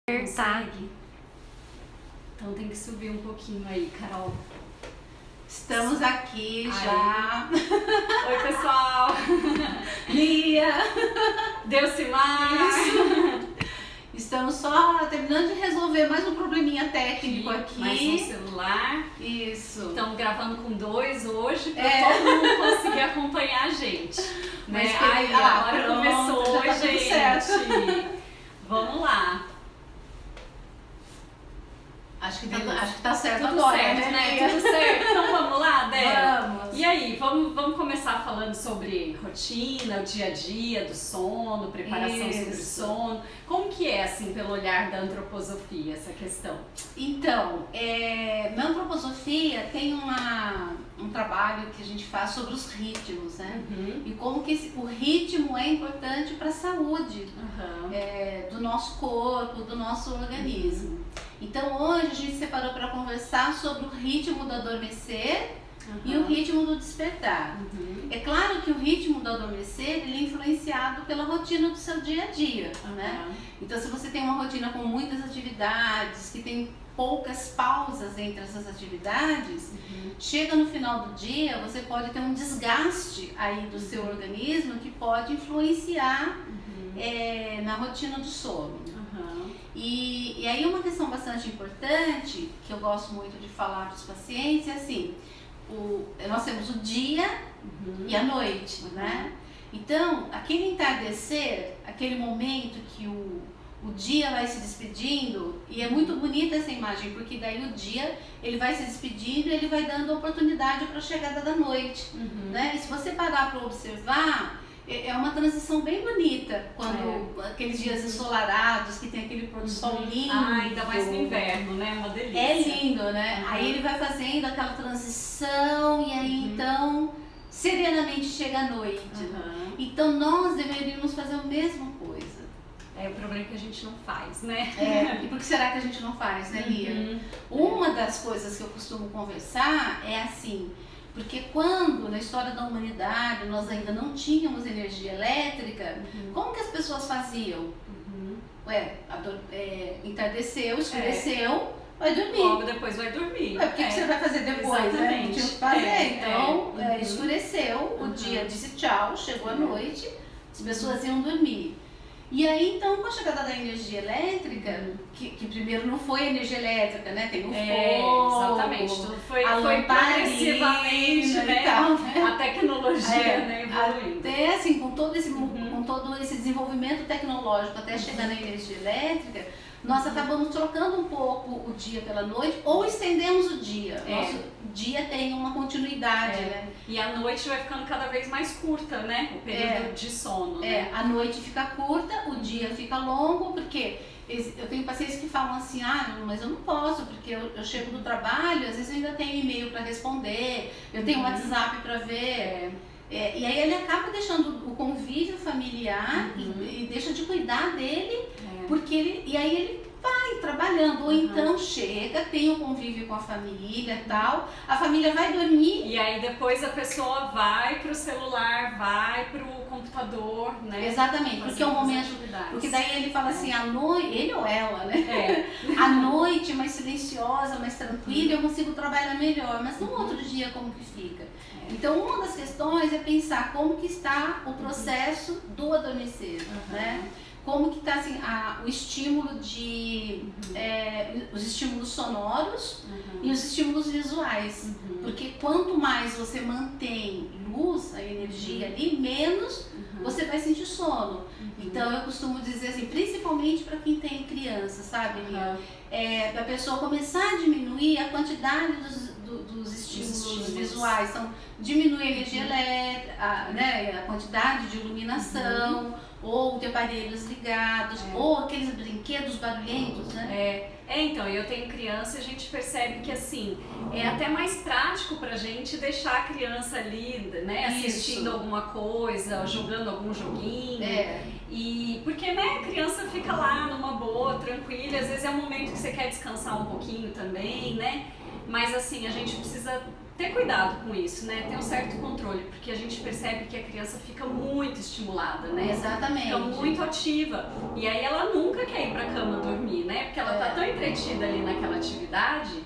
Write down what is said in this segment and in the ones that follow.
Consegue? Então tem que subir um pouquinho aí, Carol. Estamos aqui Aí. já. Oi, pessoal! Lia! Deucimar! Estamos só terminando de resolver mais um probleminha técnico aqui. Mais um celular. Isso. Estamos gravando com 2 hoje para É. todo mundo conseguir acompanhar a gente. Né? Mas Aí, agora pronto, começou, já tá tudo gente. certo. Vamos lá. Acho que tá certo Tudo agora, certo, né? Lia? Tudo certo. Então vamos lá, Débora? Vamos. E aí, vamos começar falando sobre rotina, o dia a dia do sono, preparação sobre o Isso. sono. Como que é, assim, pelo olhar da antroposofia, essa questão? Então, na antroposofia tem um trabalho que a gente faz sobre os ritmos, né? Uhum. E como que o ritmo é importante para a saúde Aham. do nosso corpo, do nosso organismo. Então hoje a gente separou para conversar sobre o ritmo do adormecer e o ritmo do despertar. Uhum. É claro que o ritmo do adormecer ele é influenciado pela rotina do seu dia a dia, né? Aham. Então se você tem uma rotina com muitas atividades, que tem poucas pausas entre essas atividades, chega no final do dia, você pode ter um desgaste aí do seu organismo que pode influenciar na rotina do sono. Aham. E aí uma questão bastante importante, que eu gosto muito de falar para os pacientes, é assim, nós temos o dia e a noite, né? Então, aquele entardecer, aquele momento que o dia vai se despedindo, e é muito bonita essa imagem, porque daí o dia ele vai se despedindo e ele vai dando oportunidade para a chegada da noite, né? E se você parar para observar, é uma transição bem bonita, quando aqueles dias ensolarados, que tem aquele pôr do sol lindo. Ah, ainda mais no inverno, né? Uma delícia. É lindo, né? Aí ele vai fazendo aquela transição e aí então serenamente chega a noite. Aham. Então nós deveríamos fazer a mesma coisa. É o problema que a gente não faz, né? E por que será que a gente não faz, né, Lia? Uma das coisas que eu costumo conversar é assim, porque quando na história da humanidade nós ainda não tínhamos energia elétrica, como que as pessoas faziam? Entardeceu, escureceu, vai dormir. Logo depois vai dormir. O que você vai fazer depois, né? Não Exatamente. tinha o que fazer. Então, Uhum. escureceu, o dia disse tchau, chegou a noite, as pessoas iam dormir. E aí, então, com a chegada da energia elétrica, que primeiro não foi energia elétrica, né? Tem o fogo, Exatamente. Tudo foi lamparina progressivamente, e né? tal, né? A tecnologia, né, evoluindo. Até assim, com todo esse desenvolvimento tecnológico até chegar na energia elétrica, nós acabamos trocando um pouco o dia pela noite ou estendemos o dia. Nosso dia tem uma continuidade, né? E a noite vai ficando cada vez mais curta, né? O período de sono. Né? A noite fica curta, o dia fica longo, porque eu tenho pacientes que falam assim, mas eu não posso, porque eu chego do trabalho, às vezes eu ainda tenho e-mail para responder, eu tenho WhatsApp para ver. E aí ele acaba deixando o convívio familiar e deixa de cuidar dele, porque ele vai trabalhando, ou então chega, tem o convívio com a família e tal, a família vai dormir. E aí depois a pessoa vai pro celular, vai pro computador, né? Exatamente, porque é o momento, porque daí ele fala assim, a noite, ele ou ela, né? A noite mais silenciosa, mais tranquila, eu consigo trabalhar melhor, mas no outro dia como que fica? Então uma das questões é pensar como que está o processo do adormecer, né? Como que está assim, o estímulo os estímulos sonoros e os estímulos visuais. Porque quanto mais você mantém luz, a energia ali, menos você vai sentir sono. Então eu costumo dizer assim, principalmente para quem tem criança, sabe? Para a pessoa começar a diminuir a quantidade dos estímulos visuais. Então, diminui a energia elétrica, né, a quantidade de iluminação, ou ter aparelhos ligados, ou aqueles brinquedos barulhentos, né? Então, eu tenho criança e a gente percebe que assim, é até mais prático pra gente deixar a criança ali, né, assistindo alguma coisa, jogando algum joguinho. E porque, né, a criança fica lá numa boa, tranquila, às vezes é um momento que você quer descansar um pouquinho também, né? Mas assim, a gente precisa ter cuidado com isso, né? Ter um certo controle, porque a gente percebe que a criança fica muito estimulada, né? Exatamente. Fica muito ativa. E aí ela nunca quer ir pra cama dormir, né? entretida ali naquela atividade,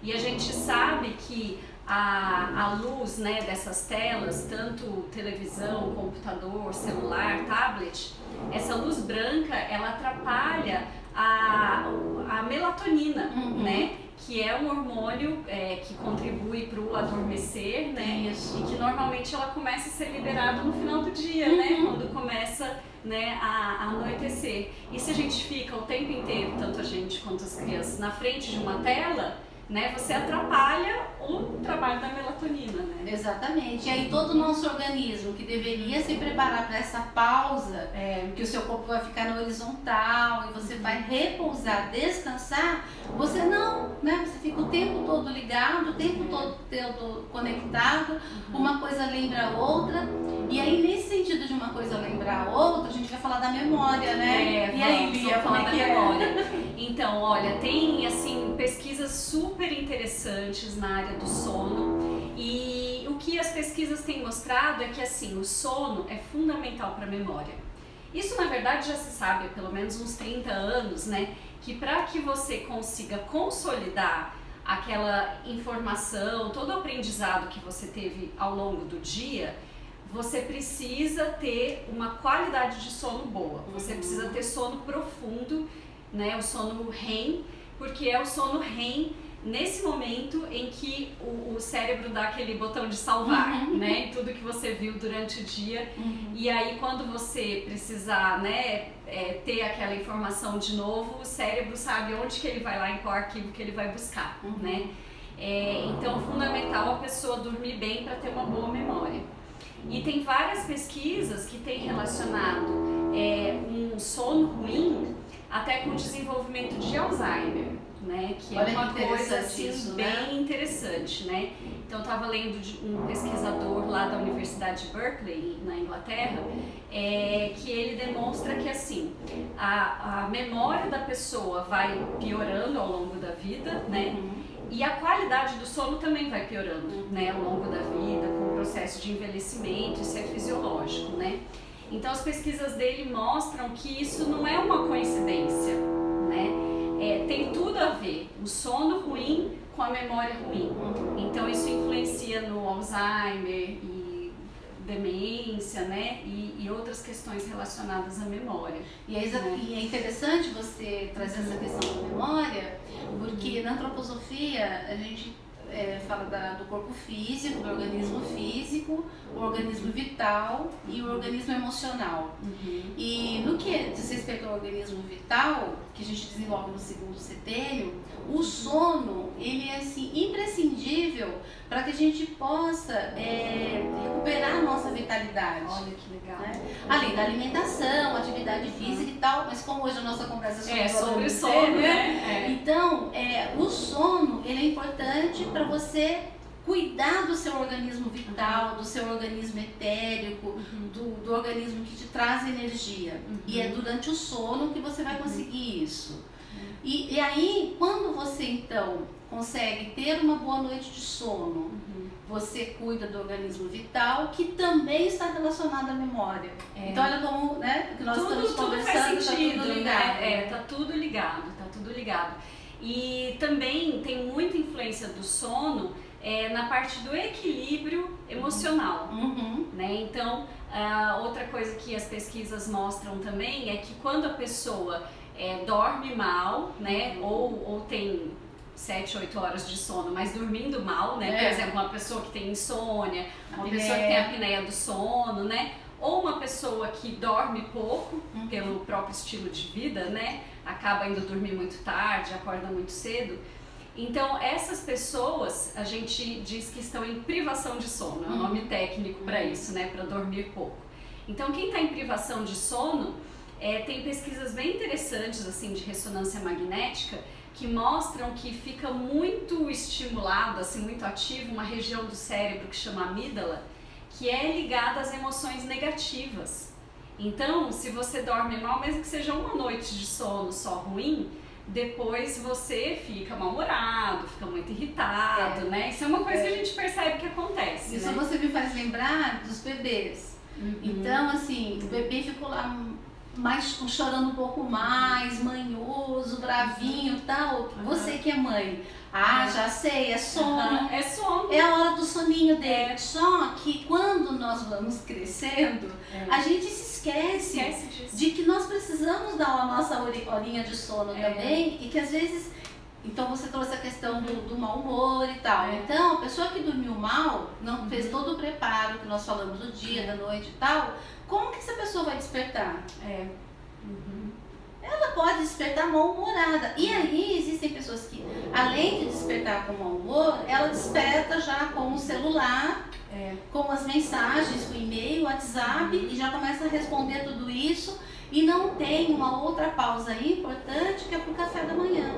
e a gente sabe que a luz, né, dessas telas, tanto televisão, computador, celular, tablet, essa luz branca, ela atrapalha a melatonina, né? Que é um hormônio que contribui para o adormecer, né? E que normalmente ela começa a ser liberada no final do dia, né? Quando começa, né, a anoitecer. E se a gente fica o tempo inteiro, tanto a gente quanto as crianças, na frente de uma tela, né, você atrapalha o trabalho da melatonina, né? Exatamente. E aí todo o nosso organismo que deveria se preparar para essa pausa, que o seu corpo vai ficar no horizontal e você vai repousar, descansar, você não, né? Você fica o tempo todo ligado, o tempo todo conectado, uma coisa lembra a outra. E aí nesse sentido de uma coisa lembrar a outra, a gente vai falar da memória, né? E aí, Lia, como é que é? Então, olha, tem assim pesquisas super interessantes na área do sono, e o que as pesquisas têm mostrado é que assim, o sono é fundamental para a memória. Isso na verdade já se sabe há pelo menos uns 30 anos, né? Que para que você consiga consolidar aquela informação, todo o aprendizado que você teve ao longo do dia, você precisa ter uma qualidade de sono boa, você precisa ter sono profundo, né, o sono REM, porque é o sono REM nesse momento em que o cérebro dá aquele botão de salvar, né, em tudo que você viu durante o dia, e aí quando você precisar, né, ter aquela informação de novo, o cérebro sabe onde que ele vai lá, em qual arquivo que ele vai buscar, né. Então é fundamental a pessoa dormir bem para ter uma boa memória. E tem várias pesquisas que têm relacionado um sono ruim até com o desenvolvimento de Alzheimer, né? Que é uma coisa assim, isso, bem interessante, né? Então eu estava lendo de um pesquisador lá da Universidade de Berkeley, na Inglaterra, que ele demonstra que assim, a memória da pessoa vai piorando ao longo da vida, né? E a qualidade do sono também vai piorando, né, ao longo da vida, com o processo de envelhecimento, isso é fisiológico, né? Então as pesquisas dele mostram que isso não é uma coincidência, né? Tem tudo a ver, o sono ruim com a memória ruim. Então isso influencia no Alzheimer e demência, né? E outras questões relacionadas à memória. E é interessante você trazer essa questão da memória, porque na antroposofia a gente fala do corpo físico, do organismo físico, o organismo vital e o organismo emocional. E no que diz respeito ao organismo vital, que a gente desenvolve no segundo setênio, o sono ele é assim, imprescindível para que a gente possa recuperar a nossa vitalidade. Olha que legal. Né? Além da alimentação, atividade física e tal, mas como hoje a nossa conversa é sobre o sono, né? Então, o sono ele é importante para você cuidar do seu organismo vital, do seu organismo etérico, do organismo que te traz energia. E é durante o sono que você vai conseguir isso. E aí, quando você então consegue ter uma boa noite de sono, você cuida do organismo vital, que também está relacionado à memória. Então olha como, né, que nós estamos conversando, faz sentido, tá tudo ligado. Né? Tá tudo ligado. E também tem muita influência do sono na parte do equilíbrio emocional, né? Então, outra coisa que as pesquisas mostram também é que quando a pessoa dorme mal, né, ou tem 7, 8 horas de sono, mas dormindo mal, né? Por exemplo, uma pessoa que tem insônia, uma pessoa que tem apneia do sono, né? Ou uma pessoa que dorme pouco, pelo próprio estilo de vida, né? Acaba indo dormir muito tarde, acorda muito cedo. Então, essas pessoas, a gente diz que estão em privação de sono, é um nome técnico para isso, né? Para dormir pouco. Então, quem está em privação de sono, tem pesquisas bem interessantes, assim, de ressonância magnética, que mostram que fica muito estimulado, assim, muito ativo, uma região do cérebro que chama amígdala, que é ligada às emoções negativas. Então, se você dorme mal, mesmo que seja uma noite de sono só ruim, depois você fica mal-humorado, fica muito irritado, né? Isso é uma coisa que a gente percebe que acontece, Isso, né? Você me faz lembrar dos bebês. Então, assim, o bebê ficou lá mais chorando um pouco mais, manhoso, bravinho e tal. Você que é mãe, já sei, é sono. É sono. É a hora do soninho dele. Só que quando nós vamos crescendo, a gente se esquece de que nós precisamos dar a nossa horinha de sono também, e que às vezes... Então você trouxe a questão do mau humor e tal. Então, a pessoa que dormiu mal, não fez todo o preparo que nós falamos do dia, da noite e tal, como que essa pessoa vai despertar? Ela pode despertar mal-humorada. E aí existem pessoas que, além de despertar com mau humor, ela desperta já com o celular, com as mensagens, com o e-mail, o WhatsApp, e já começa a responder tudo isso, e não tem uma outra pausa aí importante que é pro café da manhã.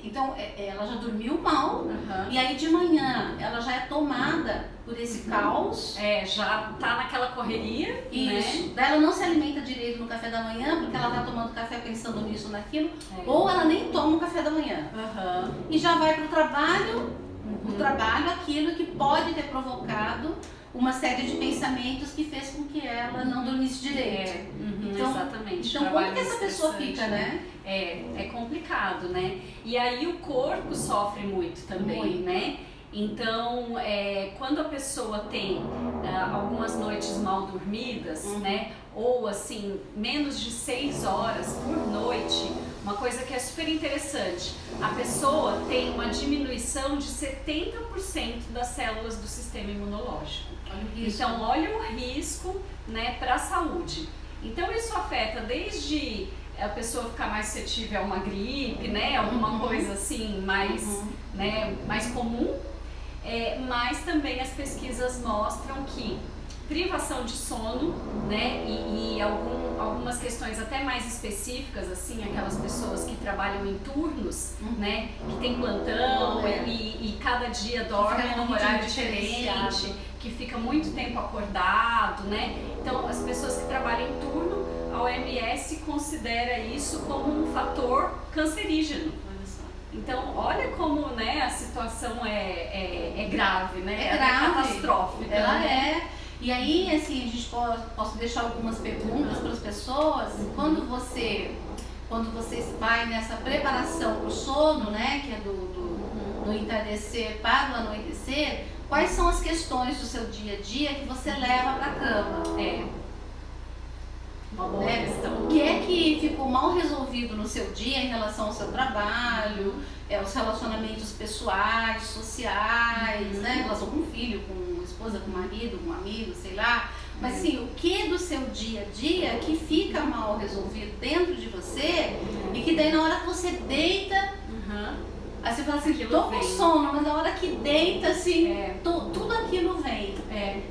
Então, ela já dormiu mal, e aí de manhã ela já é tomada por esse caos. Já tá naquela correria. Isso. Daí ela não se alimenta direito no café da manhã, porque ela tá tomando café pensando nisso, naquilo, ou ela nem toma o café da manhã. E já vai pro trabalho, aquilo que pode ter provocado uma série de pensamentos que fez com que ela não dormisse direito. Então, exatamente. Então, como que essa pessoa fica, né? É complicado, né? E aí o corpo sofre muito também, né? Então, quando a pessoa tem algumas noites mal dormidas, né? Ou assim, menos de 6 horas por noite, uma coisa que é super interessante, a pessoa tem uma diminuição de 70% das células do sistema imunológico. Então, olha o risco, né, para a saúde. Então, isso afeta desde a pessoa ficar mais suscetível a uma gripe, né, alguma coisa assim mais, né, mais comum, mas também as pesquisas mostram que privação de sono, né, e algumas questões até mais específicas, assim, aquelas pessoas que trabalham em turnos, né, que tem plantão e cada dia dorme num horário diferente, que fica muito tempo acordado, né, então as pessoas que trabalham em turno, a OMS considera isso como um fator cancerígeno. Então, olha como, né, a situação é grave, né, é grave, catastrófica. Ela E aí, assim, a gente posso deixar algumas perguntas para as pessoas. Quando você vai nessa preparação para o sono, né, que é do entardecer para o anoitecer, quais são as questões do seu dia a dia que você leva para a cama? Uma boa questão. O que é que ficou mal resolvido no seu dia em relação ao seu trabalho, os relacionamentos pessoais, sociais, né, relação com o filho, com a esposa, com o marido, com um amigo, sei lá. Mas assim, o que do seu dia a dia que fica mal resolvido dentro de você e que daí na hora que você deita, aí você fala assim, tô com sono, mas na hora que deita, assim, tudo aquilo vem.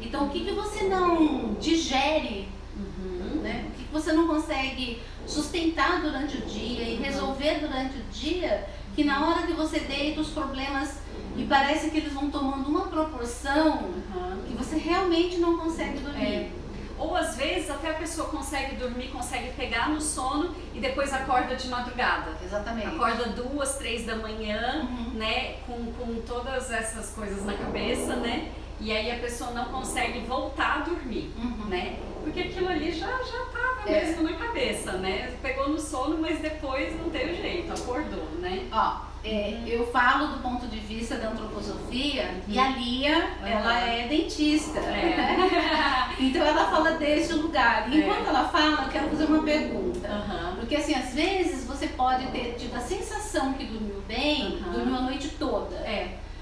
Então o que você não digere, né? O que você não consegue sustentar durante o dia e resolver durante o dia, que na hora que você deita os problemas e parece que eles vão tomando uma proporção que você realmente não consegue dormir. Ou às vezes até a pessoa consegue dormir, consegue pegar no sono e depois acorda de madrugada. Exatamente. Acorda 2, 3 da manhã, né, com todas essas coisas na cabeça, né? E aí a pessoa não consegue voltar a dormir, né? Porque aquilo ali já estava mesmo na cabeça, né? Pegou no sono, mas depois não teve jeito, acordou, né? Eu falo do ponto de vista da antroposofia e a Lia, ela é dentista, né? Então ela fala desse lugar. E enquanto ela fala, eu quero fazer uma pergunta. Porque assim, às vezes você pode ter tido a sensação que dormiu bem, dormiu a noite toda.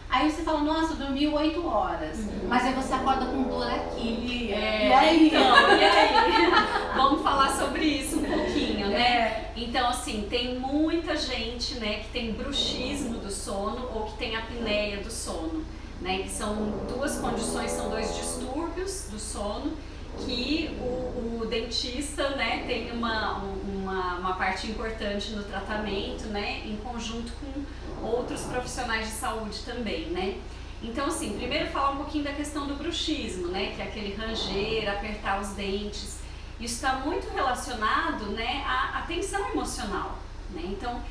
Aí você fala, nossa, eu dormi 8 horas, mas aí você acorda com dor aqui. E aí? Então, e aí? Vamos falar sobre isso um pouquinho, né? Então, assim, tem muita gente, né, que tem bruxismo do sono ou que tem apneia do sono, né? Que são 2 condições, são 2 distúrbios do sono que o dentista, né, tem uma parte importante no tratamento, né, em conjunto com outros profissionais de saúde também, né. Então, assim, primeiro falar um pouquinho da questão do bruxismo, né, que é aquele ranger, apertar os dentes. Isso está muito relacionado, né, à tensão emocional, né. Então,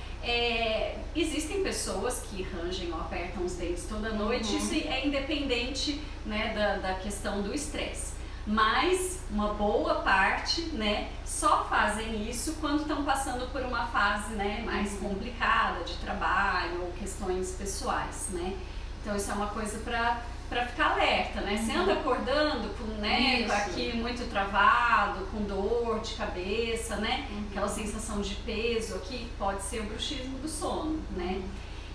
existem pessoas que rangem ou apertam os dentes toda noite, isso é independente, né, da questão do estresse. mas uma boa parte, né, só fazem isso quando estão passando por uma fase, né, mais complicada de trabalho ou questões pessoais, né? Então isso é uma coisa para ficar alerta, né? Você anda acordando com, né, aqui muito travado, com dor de cabeça, né? Aquela sensação de peso aqui, pode ser o bruxismo do sono, né?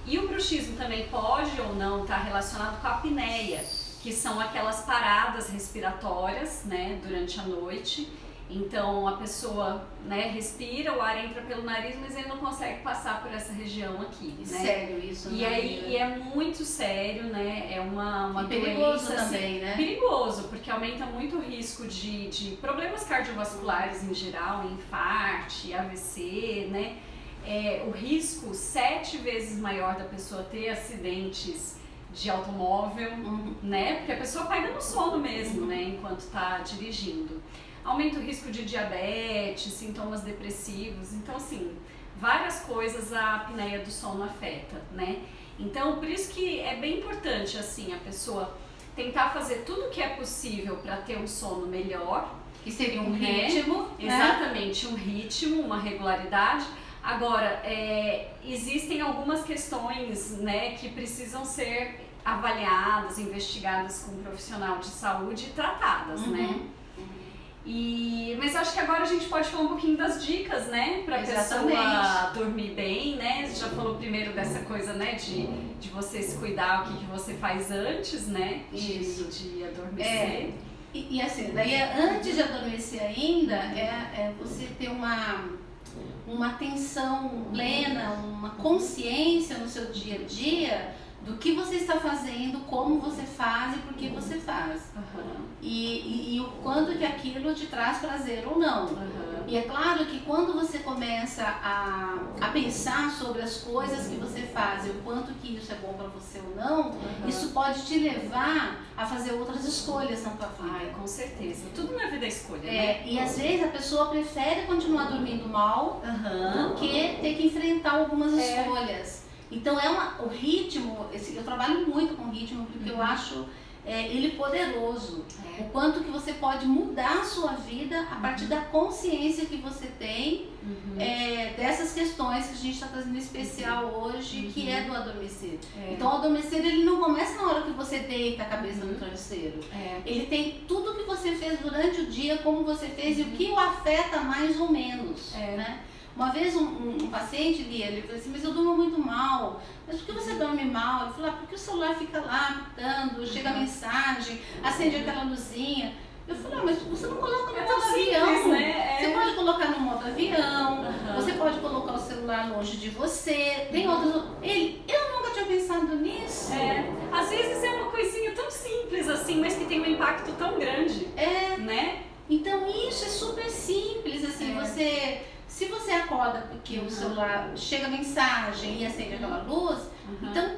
E o bruxismo também pode ou não estar relacionado com a apneia, que são aquelas paradas respiratórias, né, durante a noite. Então a pessoa, né, respira, o ar entra pelo nariz, mas ele não consegue passar por essa região aqui, né? Sério isso, e aí é muito sério, né? É uma doença perigoso também, né? Perigoso, porque aumenta muito o risco de problemas cardiovasculares em geral, infarte, AVC, né? O risco 7 vezes maior da pessoa ter acidentes de automóvel, né? Porque a pessoa pega no sono mesmo, né? Enquanto está dirigindo. Aumenta o risco de diabetes, sintomas depressivos. Então, assim, várias coisas a apneia do sono afeta, né? Então, por isso que é bem importante, assim, a pessoa tentar fazer tudo o que é possível para ter um sono melhor. Que seria um ritmo, né? Exatamente, um ritmo, uma regularidade. Agora, existem algumas questões, né, que precisam ser avaliadas, investigadas com um profissional de saúde e tratadas, né? Mas acho que agora a gente pode falar um pouquinho das dicas, né, pra pessoa dormir bem, né? Você já falou primeiro dessa coisa, né, de você se cuidar, o que você faz antes, né, de adormecer. E assim, daí antes de adormecer ainda, você ter uma atenção plena, uma consciência no seu dia a dia do que você está fazendo, como você faz e por que você faz. E o quanto que aquilo te traz prazer ou não. E é claro que quando você começa a pensar sobre as coisas que você faz e o quanto que isso é bom para você ou não, isso pode te levar a fazer outras escolhas na tua vida. Ai, com certeza. Tudo na vida é escolha, né? E às vezes a pessoa prefere continuar dormindo mal do que ter que enfrentar algumas escolhas. Então o ritmo, eu trabalho muito com ritmo porque eu acho ele poderoso. O quanto que você pode mudar a sua vida a partir da consciência que você tem dessas questões que a gente está trazendo especial hoje, que é do adormecer. Então o adormecer ele não começa na hora que você deita a cabeça no travesseiro. Ele tem tudo que você fez durante o dia, como você fez e o que o afeta mais ou menos, né? Uma vez um paciente, ele falou assim, mas eu durmo muito mal. Mas por que você dorme mal? Ele falou, porque o celular fica lá apitando, chega a mensagem, acende aquela luzinha. Eu falei, mas você não coloca no modo avião, né? Você pode colocar no modo avião, você pode colocar o celular longe de você, tem outras... Eu nunca tinha pensado nisso. Às vezes é uma coisinha tão simples assim, mas que tem um impacto tão grande, né? Então isso é super simples, assim, se você acorda porque o celular chega a mensagem e acende aquela luz, então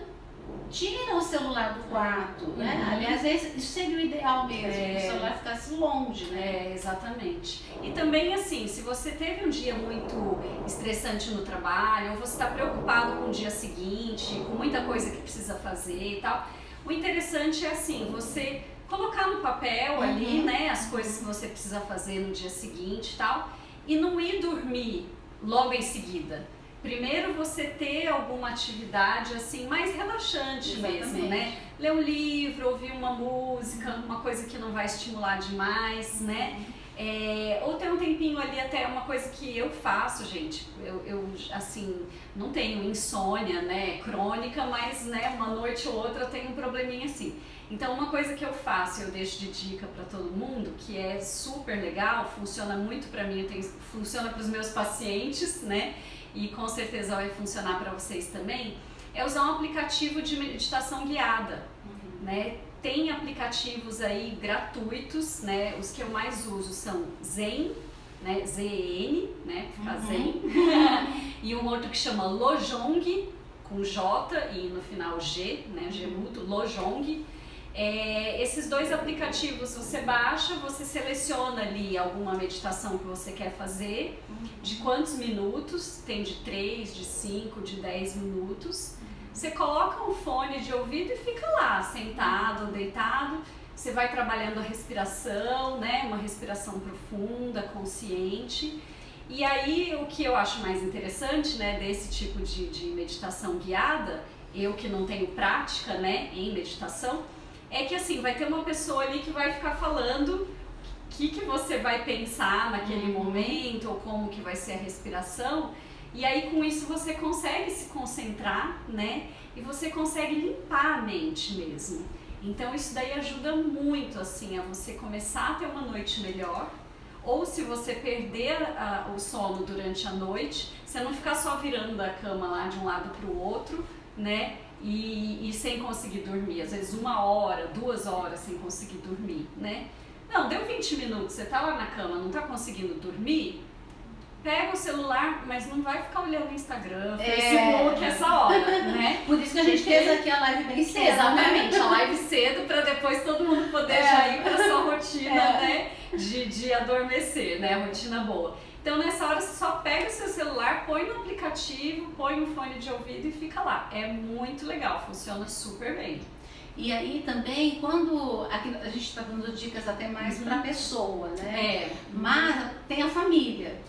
tira o celular do quarto, né? Aliás, isso seria o ideal mesmo, que o celular ficasse longe, né? Exatamente. E também assim, se você teve um dia muito estressante no trabalho, ou você está preocupado com o dia seguinte, com muita coisa que precisa fazer e tal, o interessante é assim, você colocar no papel ali, né, as coisas que você precisa fazer no dia seguinte e tal, e não ir dormir logo em seguida. Primeiro você ter alguma atividade assim mais relaxante mesmo, né? Ler um livro, ouvir uma música, uma coisa que não vai estimular demais, né? Ou ter um tempinho ali, até uma coisa que eu faço, gente, eu assim, não tenho insônia, né, crônica, mas, né, uma noite ou outra eu tenho um probleminha assim. Então uma coisa que eu faço, eu deixo de dica para todo mundo, que é super legal, funciona muito para mim, funciona para os meus pacientes, né, e com certeza vai funcionar para vocês também, é usar um aplicativo de meditação guiada, né? Tem aplicativos aí gratuitos, né? Os que eu mais uso são Zen, né? Z-E-N, né? Fica Zen. E um outro que chama Lojong, com J e no final G, né? G mudo, Lojong. Esses dois aplicativos você baixa, você seleciona ali alguma meditação que você quer fazer, de quantos minutos, tem de 3, de 5, de 10 minutos. Você coloca um fone de ouvido e fica lá, sentado ou deitado. você vai trabalhando a respiração, né? Uma respiração profunda, consciente. E aí, o que eu acho mais interessante, né, desse tipo de meditação guiada, eu que não tenho prática, né, em meditação, é que assim, vai ter uma pessoa ali que vai ficar falando o que você vai pensar naquele momento, ou como que vai ser a respiração, e aí com isso você consegue se concentrar, né, e você consegue limpar a mente mesmo. Então isso daí ajuda muito, assim, a você começar a ter uma noite melhor, ou se você perder o sono durante a noite, você não ficar só virando a cama lá de um lado para o outro, né, e sem conseguir dormir, às vezes 1 hora, 2 horas sem conseguir dormir, né. Não, deu 20 minutos, você tá lá na cama, não tá conseguindo dormir, pega o celular, mas não vai ficar olhando o Instagram, Facebook essa hora, né? Por isso que a gente fez aqui a live bem cedo. Exatamente, né? a live cedo para depois todo mundo poder já ir para sua rotina, né? De adormecer, né? A rotina boa. Então nessa hora você só pega o seu celular, põe no aplicativo, põe um fone de ouvido e fica lá. É muito legal, funciona super bem. E aí também, quando aqui a gente está dando dicas até mais para a pessoa, né? Mas tem a família.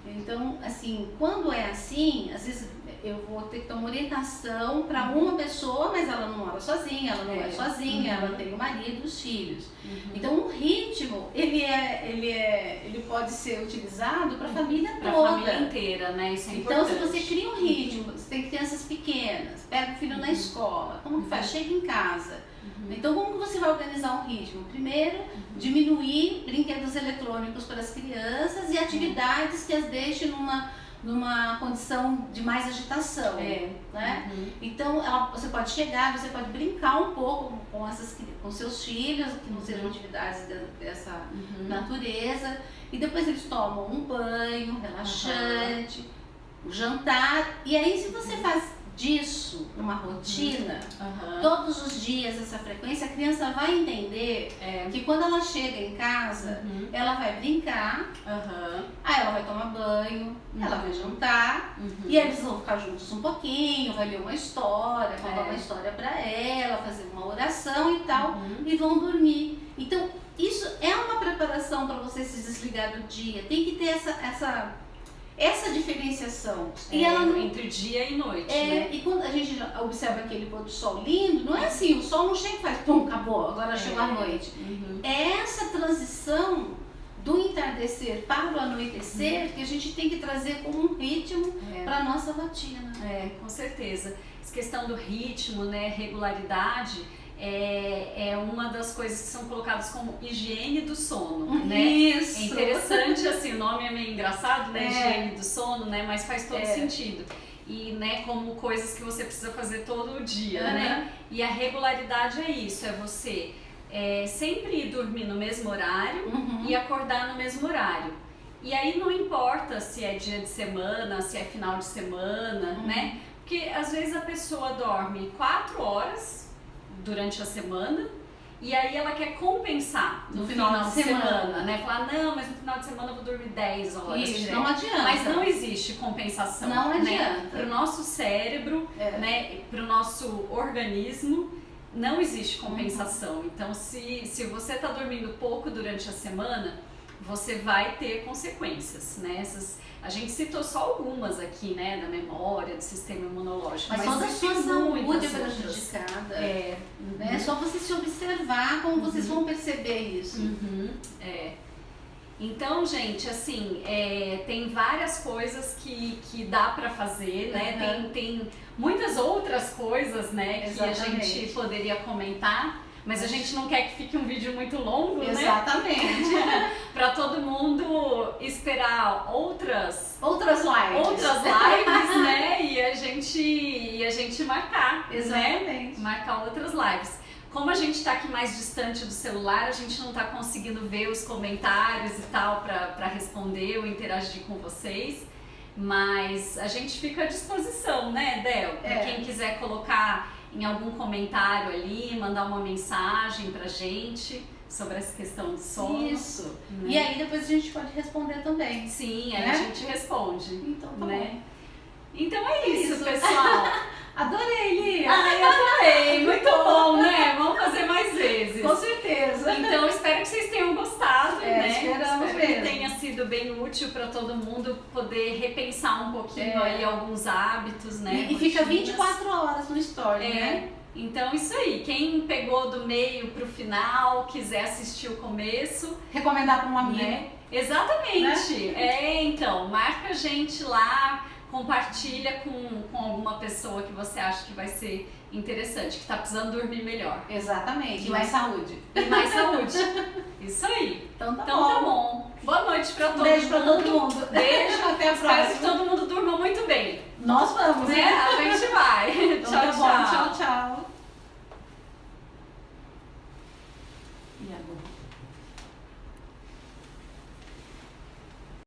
Então, assim, quando é assim, às vezes eu vou ter que dar uma orientação para uma pessoa, mas ela não mora sozinha, ela não é sozinha, ela tem o marido e os filhos. Então, o ritmo, ele pode ser utilizado para a família toda. Para a família inteira, né? Isso é importante. Então, se você cria um ritmo, você tem crianças pequenas, pega o filho na escola, como que faz? Chega em casa. Então, como que você vai organizar um ritmo? Primeiro, diminuir brinquedos eletrônicos para as crianças e atividades que as deixem numa condição de mais agitação, né? Então, você pode chegar, você pode brincar um pouco com seus filhos, que não sejam atividades dessa natureza, e depois eles tomam um banho relaxante, o jantar, e aí se você faz disso uma rotina, todos os dias essa frequência, a criança vai entender que quando ela chega em casa, ela vai brincar, aí ela vai tomar banho, ela vai jantar, e aí eles vão ficar juntos um pouquinho, vai ler uma história, contar uma história para ela, fazer uma oração e tal, e vão dormir. Então, isso é uma preparação para você se desligar do dia, tem que ter essa diferenciação. E ela entre dia e noite, né? E quando a gente observa aquele pôr do sol lindo, não é assim, o sol não chega e faz, pum, acabou, agora chegou a noite. É essa transição do entardecer para o anoitecer que a gente tem que trazer como um ritmo para a nossa rotina. Com certeza. Essa questão do ritmo, né, regularidade, é uma das coisas que são colocadas como higiene do sono, né? Isso! É interessante, assim, o nome é meio engraçado, né? Higiene do sono, né? Mas faz todo sentido. E, né, como coisas que você precisa fazer todo dia, né? E a regularidade é isso, é você sempre ir dormir no mesmo horário e acordar no mesmo horário. E aí não importa se é dia de semana, se é final de semana, né? Porque às vezes a pessoa dorme 4 horas durante a semana e aí ela quer compensar no final de semana, né? Falar, não, mas no final de semana eu vou dormir 10 horas. Isso, não adianta. Mas não existe compensação. Não adianta. Né? Para o nosso cérebro, né? Para o nosso organismo, não existe compensação. Então, se você está dormindo pouco durante a semana, você vai ter consequências, né? A gente citou só algumas aqui, né, da memória, do sistema imunológico. Mas toda a sua saúde é prejudicada. Né? É só você se observar como vocês vão perceber isso. Então, gente, assim, tem várias coisas que dá pra fazer, né? Tem muitas outras coisas, né, que a gente poderia comentar. Mas a gente não quer que fique um vídeo muito longo, né? Exatamente. Para todo mundo esperar outras lives, né? E a gente marcar, exatamente, né? Marcar outras lives. Como a gente está aqui mais distante do celular, a gente não está conseguindo ver os comentários e tal para responder ou interagir com vocês. Mas a gente fica à disposição, né, Del? Para quem quiser colocar em algum comentário ali, mandar uma mensagem pra gente sobre essa questão do sono. Isso. Né? E aí depois a gente pode responder também. Sim, aí a gente responde. Então tá né? bom. Então é isso, pessoal. Adorei, Lia. Eu também. Muito bom, né? Vamos fazer mais vezes. Com certeza. sido bem útil para todo mundo poder repensar um pouquinho aí alguns hábitos, né? E fica 24 horas no story, né? Então isso aí, quem pegou do meio pro final, quiser assistir o começo, recomendar para um amigo. Né? Exatamente. Né? Então, marca a gente lá, compartilha com alguma pessoa que você acha que vai ser interessante, que está precisando dormir melhor. Exatamente. E mais saúde. E mais saúde. Isso aí. Então tá bom. Boa noite para todo mundo. Beijo para todo mundo. Beijo. Até a próxima. Espero que todo mundo durma muito bem. Nós vamos, né? A gente vai. Então tchau, tá bom, tchau.